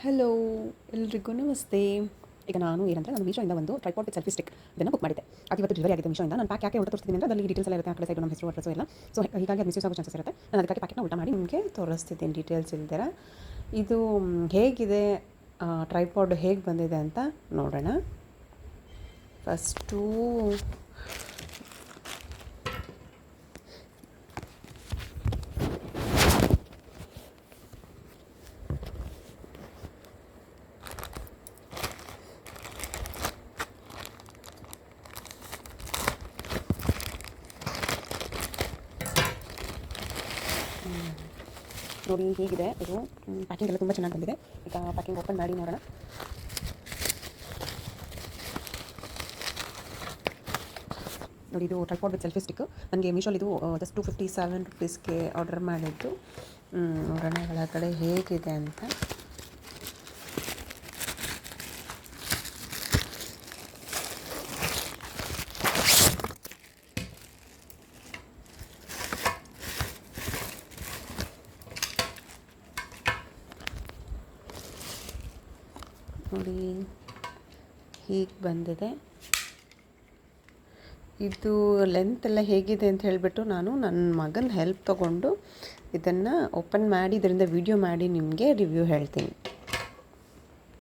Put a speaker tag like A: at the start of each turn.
A: Hello, ಎಲ್ರಿಗೂ ನಮಸ್ತೆ. ಈಗ ನಾನು ಏನಂದರೆ ನಾನು ಮೀಶೋಯಿಂದ ಒಂದು ಟ್ರೈಪಾಡ್ ವಿತ್ ಸೆಲ್ಫಿ ಸ್ಟಿಕ್ ಇದನ್ನು ಬುಕ್ ಮಾಡಿದ್ದೆ. ಅದು ಇವತ್ತು ಡೆಲಿವರಿ ಆಗಿದೆ ಮೀಶೋಯಿಂದ. ನಾನು ಪ್ಯಾಕ್ ಯಾಕೆ ಉಲ್ಟಾ ತೋರಿಸ್ತಿದ್ದೀನಿ ಅಂದರೆ ಅದರಲ್ಲಿ ಡೀಟೇಲ್ಸ್ ಎಲ್ಲ ಇರುತ್ತೆ, ಆ ಕಡೆ ಸೈಡು ನಮ್ಮ ಹೆಸರು ಅಡ್ರೆಸ್ಸು ಎಲ್ಲ. ಸೊ ಹೀಗಾಗಿ ಅದು ಮಿಸ್ಯೂಸ್ ಆಗೋ ಚಾನ್ಸಸ್ ಇರುತ್ತೆ. ನಾನು ಅದಕ್ಕಾಗಿ ಪ್ಯಾಕೆಟ್ನ ಉಲ್ಟಾ ಮಾಡಿ ನಿಮಗೆ ತೋರಿಸ್ತಿದ್ದೀನಿ ಡೀಟೇಲ್ಸ್ ಇಲ್ದಿರ. ಇದು ಹೇಗಿದೆ, ಟ್ರೈಪಾಡ್ ಹೇಗೆ ಬಂದಿದೆ ಅಂತ ನೋಡೋಣ. ಫಸ್ಟು ನೋಡಿ ಹೀಗಿದೆ ಇದು. ಪ್ಯಾಕಿಂಗ್ ಎಲ್ಲ ತುಂಬ ಚೆನ್ನಾಗಿ ಬಂದಿದೆ. ಈಗ ಪ್ಯಾಕಿಂಗ್ ಓಪನ್ ಮಾಡಿ ನೋಡೋಣ. ನೋಡಿ, ಇದು ಟ್ರೈಪಾಡ್ ವಿತ್ ಸೆಲ್ಫಿ ಸ್ಟಿಕ್. ನನಗೆ ಮೀಶೋಲಿ ಇದು ಜಸ್ಟ್ 257 ರುಪೀಸ್ಗೆ ಆರ್ಡರ್ ಮಾಡಿದ್ದು. ನೋಡೋಣ ಒಳಗಡೆ ಹೇಗಿದೆ ಅಂತ. ನೋಡಿ ಹೀಗೆ ಬಂದಿದೆ. ಇದು ಲೆಂತ್ ಎಲ್ಲ ಹೇಗಿದೆ ಅಂತ ಹೇಳಿಬಿಟ್ಟು ನಾನು ನನ್ನ ಮಗನ ಹೆಲ್ಪ್ ತೊಗೊಂಡು ಇದನ್ನು ಓಪನ್ ಮಾಡಿ ಇದರಿಂದ ವಿಡಿಯೋ ಮಾಡಿ ನಿಮಗೆ ರಿವ್ಯೂ ಹೇಳ್ತೀನಿ.